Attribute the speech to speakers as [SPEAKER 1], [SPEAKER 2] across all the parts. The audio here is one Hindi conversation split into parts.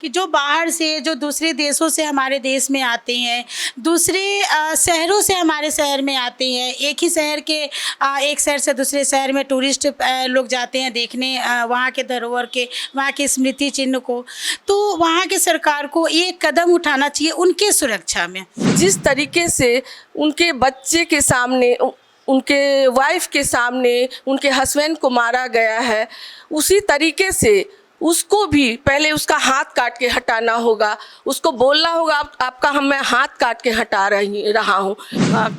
[SPEAKER 1] कि जो बाहर से, जो दूसरे देशों से हमारे देश में आते हैं, दूसरे शहरों से हमारे शहर में आते हैं, एक ही शहर के एक शहर से दूसरे शहर में टूरिस्ट लोग जाते हैं देखने वहाँ के धरोहर के, वहाँ के स्मृति चिन्ह को। तो वहाँ की सरकार को एक कदम उठाना चाहिए उनके सुरक्षा में।
[SPEAKER 2] जिस तरीके से उनके बच्चे के सामने, उनके वाइफ के सामने उनके हस्बैंड को मारा गया है, उसी तरीके से उसको भी पहले उसका हाथ काट के हटाना होगा। उसको बोलना होगा आपका मैं हाथ काट के हटा रहा हूँ।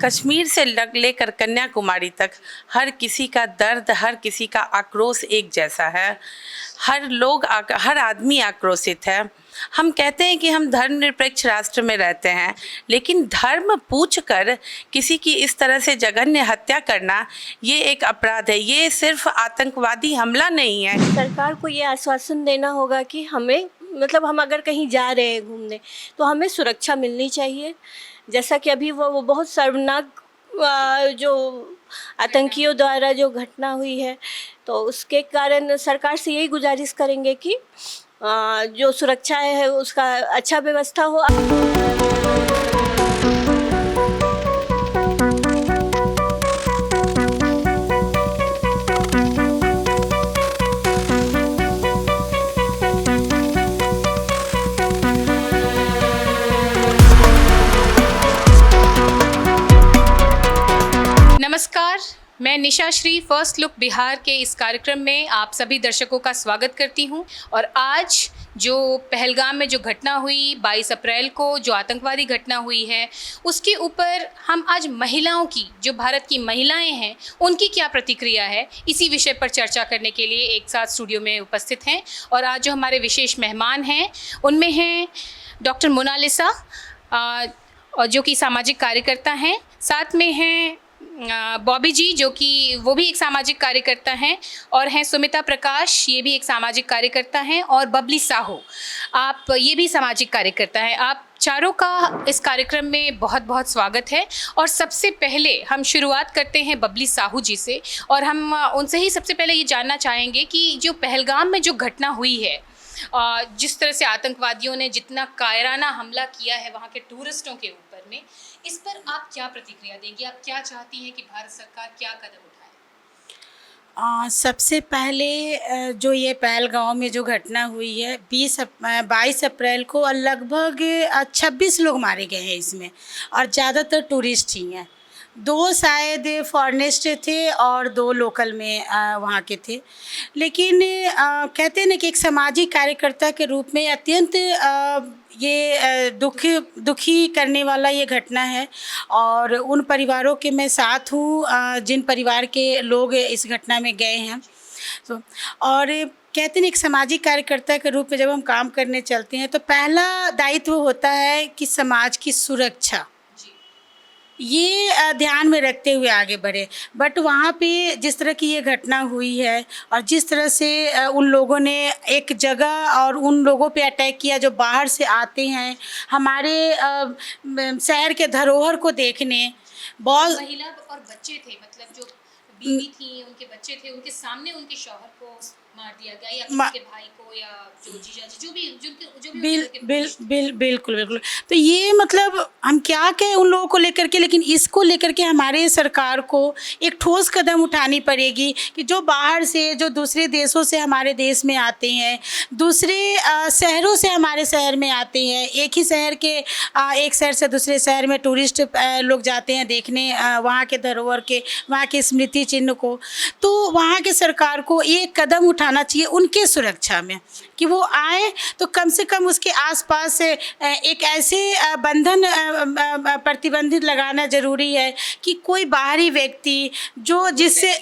[SPEAKER 3] कश्मीर से लेकर कन्याकुमारी तक हर किसी का दर्द, हर किसी का आक्रोश एक जैसा है। हर आदमी आक्रोशित है। हम कहते हैं कि हम धर्मनिरपेक्ष राष्ट्र में रहते हैं, लेकिन धर्म पूछकर किसी की इस तरह से जघन्य हत्या करना ये एक अपराध है। ये सिर्फ आतंकवादी हमला नहीं है।
[SPEAKER 4] सरकार को ये आश्वासन देना होगा कि हमें हम अगर कहीं जा रहे हैं घूमने तो हमें सुरक्षा मिलनी चाहिए। जैसा कि अभी वो बहुत शर्मनाक जो आतंकियों द्वारा जो घटना हुई है, तो उसके कारण सरकार से यही गुजारिश करेंगे कि जो सुरक्षा है उसका अच्छा व्यवस्था हो।
[SPEAKER 5] नमस्कार, मैं निशा श्री फर्स्ट लुक बिहार के इस कार्यक्रम में आप सभी दर्शकों का स्वागत करती हूं। और आज जो पहलगाम में जो घटना हुई 22 अप्रैल को, जो आतंकवादी घटना हुई है, उसके ऊपर हम आज महिलाओं की, जो भारत की महिलाएं हैं, उनकी क्या प्रतिक्रिया है, इसी विषय पर चर्चा करने के लिए एक साथ स्टूडियो में उपस्थित हैं। और आज जो हमारे विशेष मेहमान हैं उनमें हैं डॉक्टर मोनालिसा, और जो कि सामाजिक कार्यकर्ता हैं। साथ में हैं बॉबी जी, जो कि वो भी एक सामाजिक कार्यकर्ता हैं, और हैं सुमिता प्रकाश, ये भी एक सामाजिक कार्यकर्ता हैं, और बबली साहू, आप ये भी सामाजिक कार्यकर्ता हैं। आप चारों का इस कार्यक्रम में बहुत बहुत स्वागत है। और सबसे पहले हम शुरुआत करते हैं बबली साहू जी से, और हम उनसे ही सबसे पहले ये जानना चाहेंगे कि जो पहलगाम में जो घटना हुई है, जिस तरह से आतंकवादियों ने जितना कायराना हमला किया है वहाँ के टूरिस्टों के ऊपर में, इस पर आप क्या प्रतिक्रिया देंगी? आप क्या चाहती हैं कि भारत सरकार क्या कदम उठाए?
[SPEAKER 1] सबसे पहले जो ये पहलगांव में जो घटना हुई है 22 अप्रैल को, लगभग 26 लोग मारे गए हैं इसमें, और ज़्यादातर टूरिस्ट ही हैं। 2 शायद फॉरेनिस्ट थे और 2 लोकल में वहाँ के थे। लेकिन कहते हैं ना कि एक सामाजिक कार्यकर्ता के रूप में अत्यंत ये दुखी करने वाला ये घटना है। और उन परिवारों के मैं साथ हूँ जिन परिवार के लोग इस घटना में गए हैं। तो और कहते हैं एक सामाजिक कार्यकर्ता के रूप में जब हम काम करने चलते हैं तो पहला दायित्व होता है कि समाज की सुरक्षा, ये ध्यान में रखते हुए आगे बढ़े। बट वहाँ पे जिस तरह की ये घटना हुई है, और जिस तरह से उन लोगों ने एक जगह और उन लोगों पे अटैक किया जो बाहर से आते हैं हमारे शहर के धरोहर को देखने। बहुत
[SPEAKER 5] महिला और बच्चे थे, मतलब जो बीवी थी, उनके बच्चे थे, उनके सामने उनके शौहर को मार दिया गया, या किसी के भाई को, या जो जीजा जी, जो भी
[SPEAKER 1] बिल्कुल। तो ये हम क्या कहें उन लोगों को लेकर के, लेकिन इसको लेकर के हमारे सरकार को एक ठोस कदम उठानी पड़ेगी कि जो बाहर से, जो दूसरे देशों से हमारे देश में आते हैं, दूसरे शहरों से हमारे शहर में आते हैं, एक ही शहर के एक शहर से दूसरे शहर में टूरिस्ट लोग जाते हैं देखने वहाँ के धरोहर के, वहाँ के स्मृति चिन्ह को। तो वहाँ की सरकार को एक कदम उठाना चाहिए उनके सुरक्षा में, कि वो आए तो कम से कम उसके आसपास एक ऐसे प्रतिबंधित लगाना ज़रूरी है कि कोई बाहरी व्यक्ति जो जिससे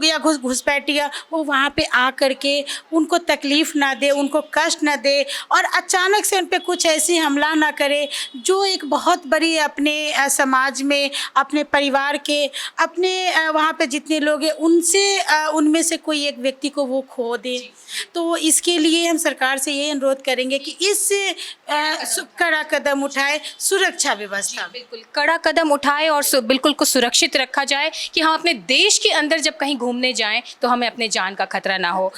[SPEAKER 1] या घुसपैठिया वो वहाँ पे आ करके उनको तकलीफ़ ना दे, उनको कष्ट ना दे, और अचानक से उन पे कुछ ऐसी हमला ना करे जो एक बहुत बड़ी अपने समाज में, अपने परिवार के, अपने वहाँ पे जितने लोग हैं उनसे उनमें से कोई एक व्यक्ति को वो खो दे। तो इसके लिए हम सरकार से ये अनुरोध करेंगे कि इस कड़ा कदम उठाए सुरक्षा व्यवस्था।
[SPEAKER 5] बिल्कुल कड़ा कदम उठाए और बिल्कुल को सुरक्षित रखा जाए कि हम अपने देश के अंदर जब कहीं घूमने जाएं तो हमें अपने जान का खतरा ना हो।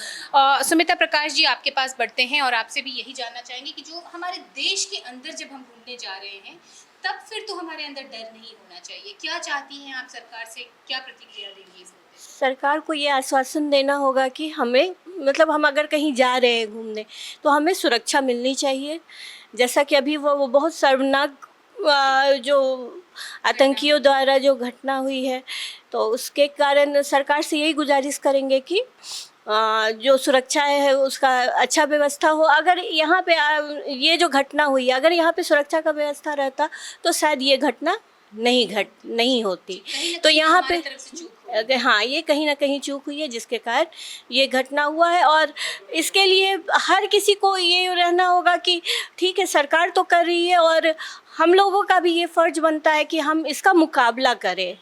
[SPEAKER 5] सुमिता प्रकाश जी, आपके पास बढ़ते हैं और आपसे भी यही जानना चाहेंगे कि जो हमारे देश के अंदर जब हम घूमने जा रहे हैं तब फिर तो हमारे अंदर डर नहीं होना चाहिए। क्या चाहती हैं आप सरकार से, क्या प्रतिक्रिया देंगी इस मुद्दे पर?
[SPEAKER 4] सरकार को ये आश्वासन देना होगा कि हमें मतलब हम अगर कहीं जा रहे हैं घूमने तो हमें सुरक्षा मिलनी चाहिए। जैसा कि अभी वो बहुत शर्मनाक जो आतंकियों द्वारा जो घटना हुई है, तो उसके कारण सरकार से यही गुजारिश करेंगे कि जो सुरक्षा है उसका अच्छा व्यवस्था हो। अगर यहाँ पे ये जो घटना हुई है, अगर यहाँ पे सुरक्षा का व्यवस्था रहता तो शायद ये घटना नहीं होती। तो यहाँ पे हाँ, ये कहीं ना कहीं चूक हुई है जिसके कारण ये घटना हुआ है। और इसके लिए हर किसी को ये रहना होगा कि ठीक है, सरकार तो कर रही है और हम लोगों का भी ये फर्ज बनता है कि हम इसका मुकाबला करें।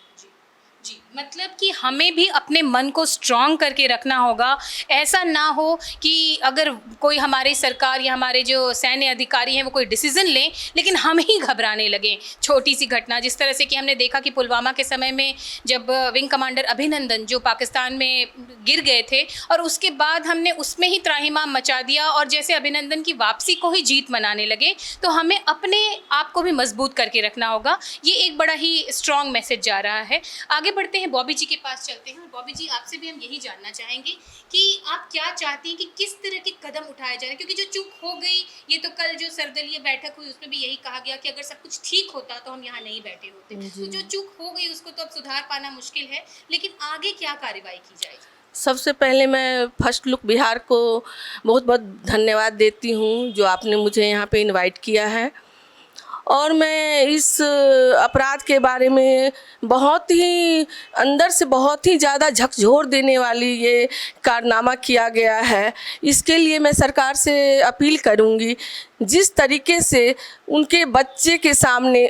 [SPEAKER 5] जी, मतलब कि हमें भी अपने मन को स्ट्रॉन्ग करके रखना होगा। ऐसा ना हो कि अगर कोई हमारी सरकार या हमारे जो सैन्य अधिकारी हैं वो कोई डिसीजन लें लेकिन हम ही घबराने लगें। छोटी सी घटना जिस तरह से कि हमने देखा कि पुलवामा के समय में जब विंग कमांडर अभिनंदन जो पाकिस्तान में गिर गए थे और उसके बाद हमने उसमें ही त्राहिमाम मचा दिया और जैसे अभिनंदन की वापसी को ही जीत मनाने लगे, तो हमें अपने आप को भी मजबूत करके रखना होगा। ये एक बड़ा ही स्ट्रॉन्ग मैसेज जा रहा है। आगे बढ़ते हैं, बॉबी जी के पास चलते हैं। बॉबी जी, आपसे भी हम यही जानना चाहेंगे कि आप क्या चाहती हैं कि किस तरह के कदम उठाए जा रहे हैं, क्योंकि जो चूक हो गई, ये तो कल जो सर्वदलीय बैठक हुई उसमें भी यही कहा गया कि अगर सब कुछ ठीक होता तो हम यहाँ नहीं बैठे होते। तो जो चूक हो गई उसको तो अब सुधार पाना मुश्किल है, लेकिन आगे क्या कार्रवाई की जाएगी?
[SPEAKER 2] सबसे पहले मैं फर्स्ट लुक बिहार को बहुत बहुत धन्यवाद देती हूँ जो आपने मुझे यहाँ पे इनवाइट किया है। और मैं इस अपराध के बारे में बहुत ही अंदर से बहुत ही ज़्यादा झकझोर देने वाली ये कारनामा किया गया है, इसके लिए मैं सरकार से अपील करूँगी जिस तरीके से उनके बच्चे के सामने,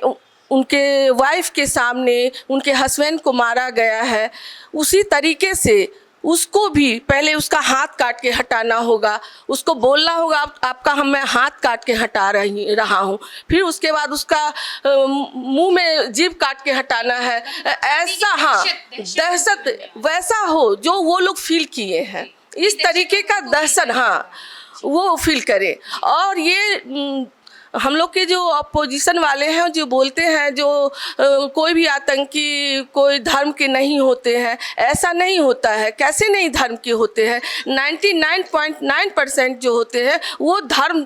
[SPEAKER 2] उनके वाइफ के सामने उनके हस्बैंड को मारा गया है, उसी तरीके से उसको भी पहले उसका हाथ काट के हटाना होगा। उसको बोलना होगा आपका मैं हाथ काट के हटा रहा हूँ, फिर उसके बाद उसका मुंह में जीभ काट के हटाना है। ऐसा हाँ, दहशत वैसा हो जो वो लोग फील किए हैं, इस तरीके का दहशत हाँ वो फील करे। और ये हम लोग के जो अपोजिशन वाले हैं जो बोलते हैं जो कोई भी आतंकी कोई धर्म के नहीं होते हैं, ऐसा नहीं होता है। कैसे नहीं धर्म के होते हैं? 99.9% जो होते हैं वो धर्म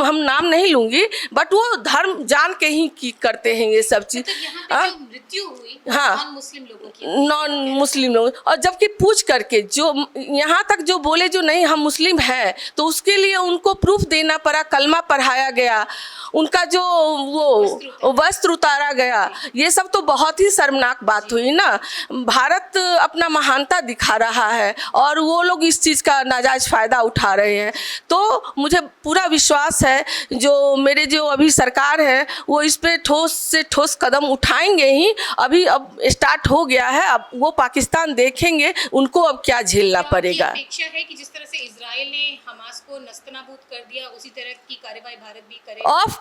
[SPEAKER 2] हम नाम नहीं लूँगी, बट वो धर्म जान के ही करते हैं ये सब चीज़।
[SPEAKER 5] जो मृत्यु हुई
[SPEAKER 2] हाँ,
[SPEAKER 5] नॉन मुस्लिम लोगों की,
[SPEAKER 2] नॉन मुस्लिम लोग, और जबकि पूछ करके जो यहाँ तक जो बोले जो नहीं हम मुस्लिम हैं, तो उसके लिए उनको प्रूफ देना पड़ा, कलमा पढ़ाया गया, उनका जो वो वस्त्र उतारा गया। ये सब तो बहुत ही शर्मनाक बात हुई ना। भारत अपना महानता दिखा रहा है और वो लोग इस चीज़ का नाजायज फ़ायदा उठा रहे हैं। तो मुझे पूरा विश्वास है जो मेरे जो अभी सरकार है वो इस पे ठोस से ठोस कदम उठाएंगे ही। अभी अब स्टार्ट हो गया है, अब वो पाकिस्तान देखेंगे उनको अब क्या झेलना पड़ेगा।
[SPEAKER 5] अपेक्षा है कि जिस तरह से इजराइल ने हमास को नस्तनाबूद कर दिया उसी तरह की कार्रवाई भारत भी करे।
[SPEAKER 2] ऑफ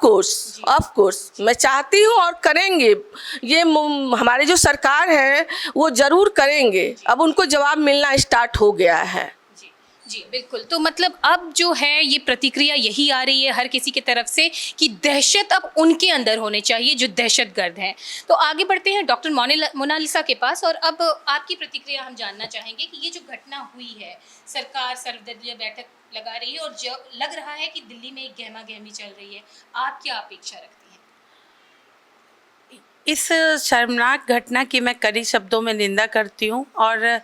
[SPEAKER 2] कोर्स मैं चाहती हूँ और करेंगे। ये हमारे जो सरकार है वो जरूर करेंगे। अब उनको जवाब मिलना स्टार्ट हो गया है।
[SPEAKER 5] जी बिल्कुल। तो मतलब अब जो है ये प्रतिक्रिया यही आ रही है हर किसी की तरफ से कि दहशत अब उनके अंदर होने चाहिए जो दहशतगर्द हैं। तो आगे बढ़ते हैं डॉक्टर मोनालिसा के पास और अब आपकी प्रतिक्रिया हम जानना चाहेंगे कि ये जो घटना हुई है, सरकार सर्वदलीय बैठक लगा रही है और जो लग रहा है कि दिल्ली में एक गहमा गहमी चल रही है, आप क्या अपेक्षा रखती हैं?
[SPEAKER 3] इस शर्मनाक घटना की मैं कड़ी शब्दों में निंदा करती हूँ और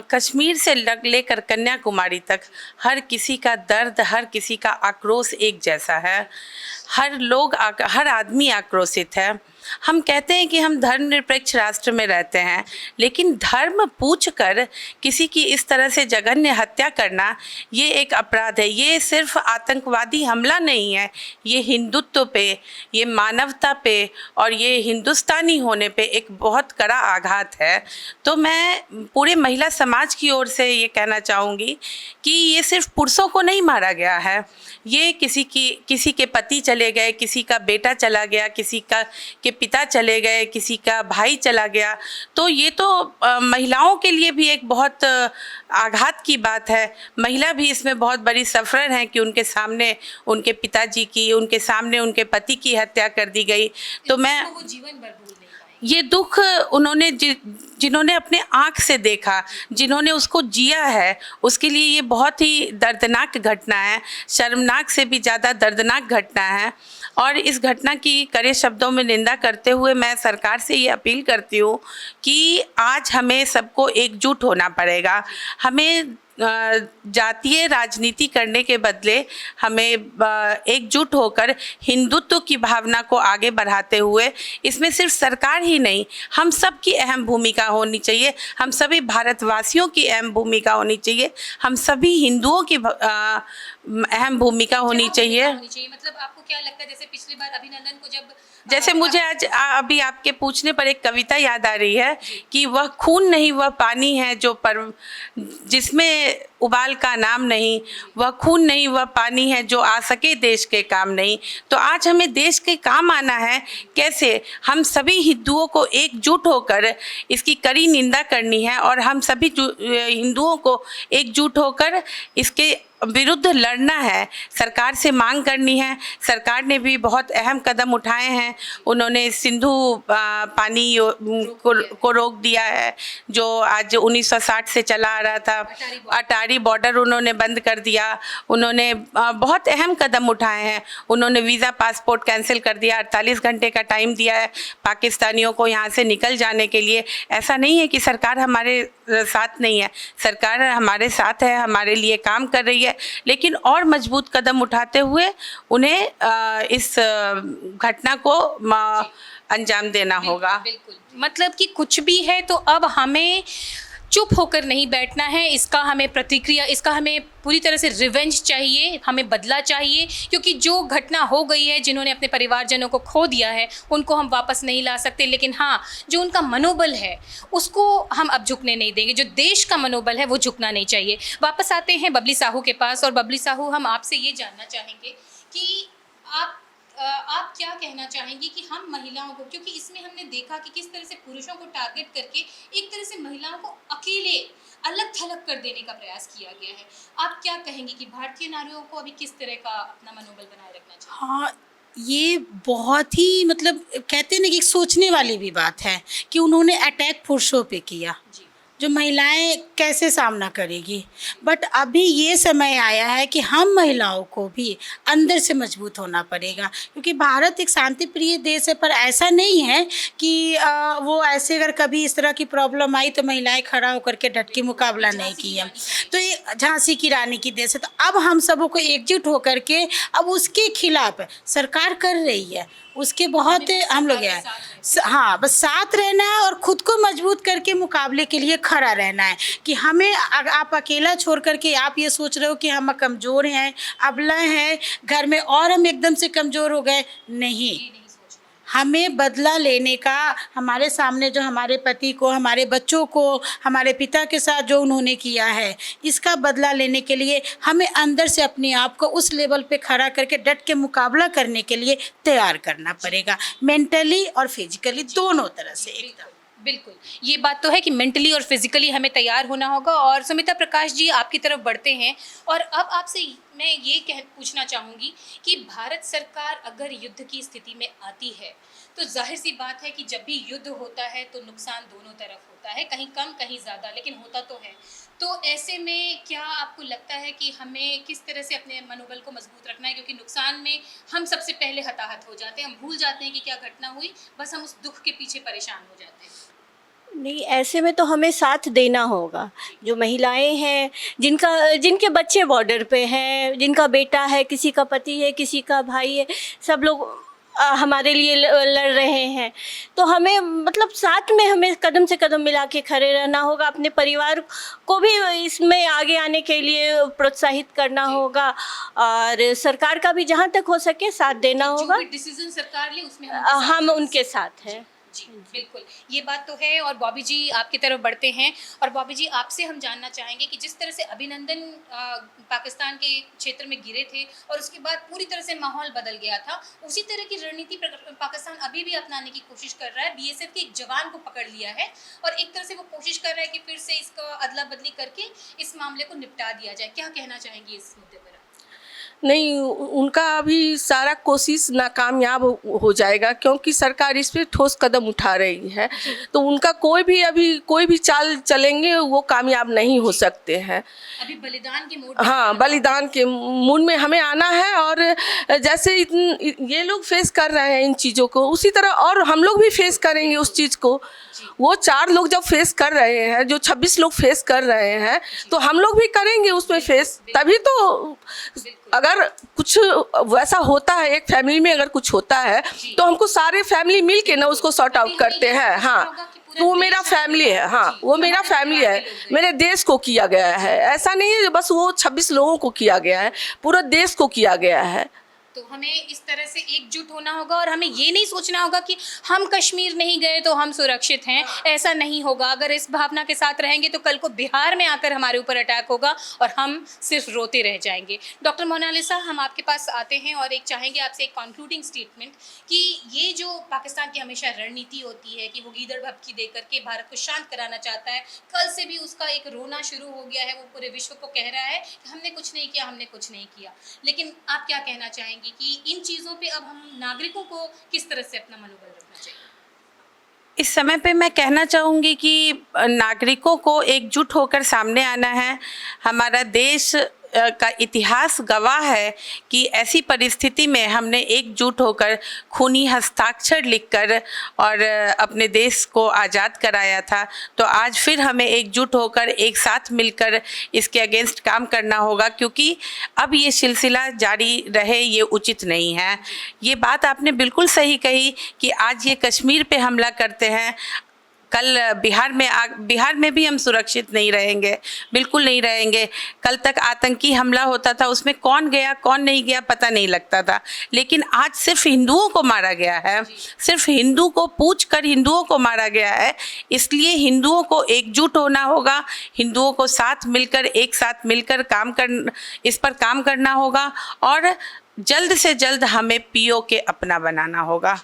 [SPEAKER 3] कश्मीर से लेकर कन्याकुमारी तक हर किसी का दर्द, हर किसी का आक्रोश एक जैसा है। हर आदमी आक्रोशित है। हम कहते हैं कि हम धर्मनिरपेक्ष राष्ट्र में रहते हैं, लेकिन धर्म पूछकर किसी की इस तरह से जघन्य हत्या करना ये एक अपराध है। ये सिर्फ आतंकवादी हमला नहीं है, ये हिंदुत्व पे, ये मानवता पे और ये हिंदुस्तानी होने पे एक बहुत कड़ा आघात है। तो मैं पूरे महिला समाज की ओर से ये कहना चाहूँगी कि ये सिर्फ पुरुषों को नहीं मारा गया है, ये किसी के पति चले गए, किसी का बेटा चला गया, किसी का के पिता चले गए, किसी का भाई चला गया। तो ये तो महिलाओं के लिए भी एक बहुत आघात की बात है। महिला भी इसमें बहुत बड़ी सफ़रर हैं कि उनके सामने उनके पिताजी की, उनके सामने उनके पति की हत्या कर दी गई। तो मैं
[SPEAKER 5] वो जीवन भर भूल नहीं पाए।
[SPEAKER 3] ये दुख उन्होंने जिन्होंने अपने आँख से देखा, जिन्होंने उसको जिया है, उसके लिए ये बहुत ही दर्दनाक घटना है, शर्मनाक से भी ज़्यादा दर्दनाक घटना है। और इस घटना की कड़े शब्दों में निंदा करते हुए मैं सरकार से ये अपील करती हूँ कि आज हमें सबको एकजुट होना पड़ेगा। हमें जातीय राजनीति करने के बदले हमें एकजुट होकर हिंदुत्व की भावना को आगे बढ़ाते हुए, इसमें सिर्फ सरकार ही नहीं, हम सब की अहम भूमिका होनी चाहिए, हम सभी भारतवासियों की अहम भूमिका होनी चाहिए, हम सभी हिंदुओं की अहम भूमिका होनी चाहिए।
[SPEAKER 5] मतलब आपको क्या लगता है, जैसे पिछली बार अभिनंदन को
[SPEAKER 3] जैसे मुझे आज अभी आपके पूछने पर एक कविता याद आ रही है कि वह खून नहीं वह पानी है जो जिसमें उबाल का नाम नहीं, वह खून नहीं वह पानी है जो आ सके देश के काम नहीं। तो आज हमें देश के काम आना है, कैसे? हम सभी हिंदुओं को एकजुट होकर इसकी कड़ी निंदा करनी है और हम सभी हिंदुओं को एकजुट होकर इसके विरुद्ध लड़ना है, सरकार से मांग करनी है। सरकार ने भी बहुत अहम कदम उठाए हैं। उन्होंने सिंधु पानी को रोक दिया है, जो आज 1960 से चला आ रहा था। अटारी बॉर्डर उन्होंने बंद कर दिया। उन्होंने बहुत अहम कदम उठाए हैं। उन्होंने वीज़ा पासपोर्ट कैंसिल कर दिया, 48 घंटे का टाइम दिया है पाकिस्तानियों को यहाँ से निकल जाने के लिए। ऐसा नहीं है कि सरकार हमारे साथ नहीं है, सरकार हमारे साथ है, हमारे लिए काम कर रही है, लेकिन और मजबूत कदम उठाते हुए उन्हें इस घटना को अंजाम देना होगा।
[SPEAKER 5] बिल्कुल, मतलब कि कुछ भी है तो अब हमें चुप होकर नहीं बैठना है, इसका हमें प्रतिक्रिया, इसका हमें पूरी तरह से रिवेंज चाहिए, हमें बदला चाहिए, क्योंकि जो घटना हो गई है, जिन्होंने अपने परिवारजनों को खो दिया है, उनको हम वापस नहीं ला सकते, लेकिन हाँ, जो उनका मनोबल है उसको हम अब झुकने नहीं देंगे। जो देश का मनोबल है वो झुकना नहीं चाहिए। वापस आते हैं बबली साहू के पास, और बबली साहू, हम आपसे ये जानना चाहेंगे कि आप क्या कहना चाहेंगी कि हम महिलाओं को, क्योंकि इसमें हमने देखा कि किस तरह से पुरुषों को टारगेट करके एक तरह से महिलाओं को अकेले अलग थलग कर देने का प्रयास किया गया है, आप क्या कहेंगी कि भारतीय नारियों को अभी किस तरह का अपना मनोबल बनाए रखना चाहिए?
[SPEAKER 1] हाँ, ये बहुत ही मतलब कहते हैं ना कि सोचने वाली भी बात है कि उन्होंने अटैक पुरुषों पे किया, जो महिलाएं कैसे सामना करेगी। बट अभी ये समय आया है कि हम महिलाओं को भी अंदर से मजबूत होना पड़ेगा, क्योंकि भारत एक शांति प्रिय देश है। पर ऐसा नहीं है कि वो ऐसे अगर कभी इस तरह की प्रॉब्लम आई तो महिलाएं खड़ा होकर के डट के मुकाबला नहीं किया। तो ये झांसी की रानी की देश है। तो अब हम सबों को एकजुट होकर के अब उसके खिलाफ सरकार कर रही है, उसके बहुत हम लोग हैं। हाँ, बस साथ रहना है और ख़ुद को मजबूत करके मुकाबले के लिए खड़ा रहना है कि हमें, आप अकेला छोड़ करके आप ये सोच रहे हो कि हम कमज़ोर हैं, अबला हैं घर में और हम एकदम से कमज़ोर हो गए, नहीं। हमें बदला लेने का, हमारे सामने जो हमारे पति को, हमारे बच्चों को, हमारे पिता के साथ जो उन्होंने किया है, इसका बदला लेने के लिए हमें अंदर से अपने आप को उस लेवल पे खड़ा करके डट के मुकाबला करने के लिए तैयार करना पड़ेगा, मेंटली और फिजिकली दोनों तरह से एकदम।
[SPEAKER 5] बिल्कुल, ये बात तो है कि मेंटली और फिजिकली हमें तैयार होना होगा। और सुमिता प्रकाश जी, आपकी तरफ बढ़ते हैं और अब आपसे मैं ये पूछना चाहूँगी कि भारत सरकार अगर युद्ध की स्थिति में आती है तो जाहिर सी बात है कि जब भी युद्ध होता है तो नुकसान दोनों तरफ होता है, कहीं कम कहीं ज़्यादा, लेकिन होता तो है। तो ऐसे में क्या आपको लगता है कि हमें किस तरह से अपने मनोबल को मजबूत रखना है, क्योंकि नुकसान में हम सबसे पहले हताहत हो जाते हैं, हम भूल जाते हैं कि क्या घटना हुई, बस हम उस दुख के पीछे परेशान हो जाते हैं।
[SPEAKER 4] नहीं, ऐसे में तो हमें साथ देना होगा। जो महिलाएं हैं, जिनके बच्चे बॉर्डर पे हैं, जिनका बेटा है, किसी का पति है, किसी का भाई है, सब लोग हमारे लिए लड़ रहे हैं। तो हमें मतलब साथ में हमें कदम से कदम मिला के खड़े रहना होगा, अपने परिवार को भी इसमें आगे आने के लिए प्रोत्साहित करना होगा और सरकार का भी जहाँ तक हो सके साथ देना होगा।
[SPEAKER 5] जो भी डिसीजन सरकार ले उसमें
[SPEAKER 4] हम उनके साथ हैं।
[SPEAKER 5] जी बिल्कुल, ये बात तो है। और बॉबी जी आपकी तरफ बढ़ते हैं और बॉबी जी आपसे हम जानना चाहेंगे कि जिस तरह से अभिनंदन पाकिस्तान के क्षेत्र में गिरे थे और उसके बाद पूरी तरह से माहौल बदल गया था, उसी तरह की रणनीति पाकिस्तान अभी भी अपनाने की कोशिश कर रहा है। बीएसएफ के एक जवान को पकड़ लिया है और एक तरह से वो कोशिश कर रहा है कि फिर से इसका अदला बदली करके इस मामले को निपटा दिया जाए। क्या कहना चाहेंगे इस मुद्दे पर?
[SPEAKER 2] नहीं, उनका अभी सारा कोशिश नाकामयाब हो जाएगा क्योंकि सरकार इस पे ठोस कदम उठा रही है। तो उनका कोई भी चाल चलेंगे वो कामयाब नहीं हो सकते हैं।
[SPEAKER 5] अभी बलिदान के मूड,
[SPEAKER 2] हाँ, बलिदान के मूड में हमें आना है और जैसे ये लोग फेस कर रहे हैं इन चीज़ों को, उसी तरह और हम लोग भी फेस करेंगे उस चीज़ को। वो 4 लोग जब फेस कर रहे हैं, जो 26 लोग फेस कर रहे हैं, तो हम लोग भी करेंगे उसमें फेस। तभी तो अगर कुछ वैसा होता है, एक फैमिली में अगर कुछ होता है तो हमको सारे फैमिली मिल के ना उसको सॉर्ट आउट करते हैं। हाँ, तो वो मेरा फैमिली है। हाँ, वो मेरा फैमिली है, मेरे देश को किया गया है। ऐसा नहीं है बस वो 26 लोगों को किया गया है, पूरा देश को किया गया है।
[SPEAKER 5] तो हमें इस तरह से एकजुट होना होगा और हमें ये नहीं सोचना होगा कि हम कश्मीर नहीं गए तो हम सुरक्षित हैं। ऐसा नहीं होगा। अगर इस भावना के साथ रहेंगे तो कल को बिहार में आकर हमारे ऊपर अटैक होगा और हम सिर्फ रोते रह जाएंगे। डॉक्टर मोनालिसा, हम आपके पास आते हैं और चाहेंगे आपसे एक कंक्लूडिंग स्टेटमेंट कि ये जो पाकिस्तान की हमेशा रणनीति होती है कि वो गीदड़ भभकी दे करके भारत को शांत कराना चाहता है, कल से भी उसका एक रोना शुरू हो गया है। वो पूरे विश्व को कह रहा है कि हमने कुछ नहीं किया, हमने कुछ नहीं किया। लेकिन आप क्या कहना चाहेंगे कि इन चीज़ों पे अब हम नागरिकों को किस तरह से अपना मनोबल रखना चाहिए?
[SPEAKER 3] इस समय पे मैं कहना चाहूँगी कि नागरिकों को एकजुट होकर सामने आना है। हमारा देश का इतिहास गवाह है कि ऐसी परिस्थिति में हमने एकजुट होकर खूनी हस्ताक्षर लिखकर और अपने देश को आज़ाद कराया था। तो आज फिर हमें एकजुट होकर एक साथ मिलकर इसके अगेंस्ट काम करना होगा, क्योंकि अब ये सिलसिला जारी रहे ये उचित नहीं है। ये बात आपने बिल्कुल सही कही कि आज ये कश्मीर पे हमला करते हैं, कल बिहार में भी हम सुरक्षित नहीं रहेंगे, बिल्कुल नहीं रहेंगे। कल तक आतंकी हमला होता था, उसमें कौन गया कौन नहीं गया पता नहीं लगता था, लेकिन आज सिर्फ हिंदुओं को मारा गया है, सिर्फ हिंदू को पूछ कर हिंदुओं को मारा गया है। इसलिए हिंदुओं को एकजुट होना होगा, हिंदुओं को साथ मिलकर एक साथ मिलकर इस पर काम करना होगा और जल्द से जल्द हमें पीओके अपना बनाना होगा।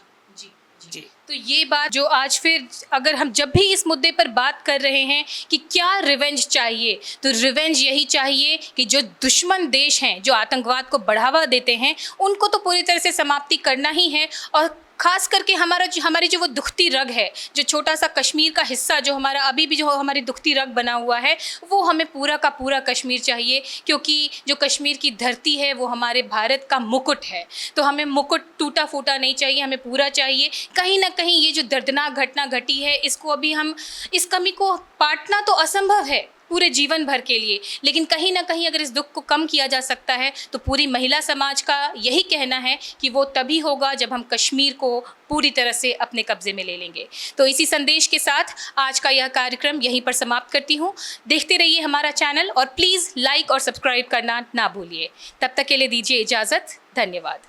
[SPEAKER 3] जी।
[SPEAKER 5] तो ये बात जो आज फिर अगर हम जब भी इस मुद्दे पर बात कर रहे हैं कि क्या रिवेंज चाहिए, तो रिवेंज यही चाहिए कि जो दुश्मन देश हैं, जो आतंकवाद को बढ़ावा देते हैं, उनको तो पूरी तरह से समाप्ति करना ही है। और खास करके हमारी जो वो दुखती रग है, जो छोटा सा कश्मीर का हिस्सा जो हमारा अभी भी जो हमारी दुखती रग बना हुआ है, वो हमें पूरा का पूरा कश्मीर चाहिए, क्योंकि जो कश्मीर की धरती है वो हमारे भारत का मुकुट है। तो हमें मुकुट टूटा फूटा नहीं चाहिए, हमें पूरा चाहिए। कहीं ना कहीं ये जो दर्दनाक घटना घटी है, इसको अभी हम इस कमी को पाटना तो असंभव है पूरे जीवन भर के लिए, लेकिन कहीं ना कहीं अगर इस दुख को कम किया जा सकता है तो पूरी महिला समाज का यही कहना है कि वो तभी होगा जब हम कश्मीर को पूरी तरह से अपने कब्जे में ले लेंगे। तो इसी संदेश के साथ आज का यह कार्यक्रम यहीं पर समाप्त करती हूँ। देखते रहिए हमारा चैनल और प्लीज़ लाइक और सब्सक्राइब करना ना भूलिए। तब तक के लिए दीजिए इजाज़त। धन्यवाद।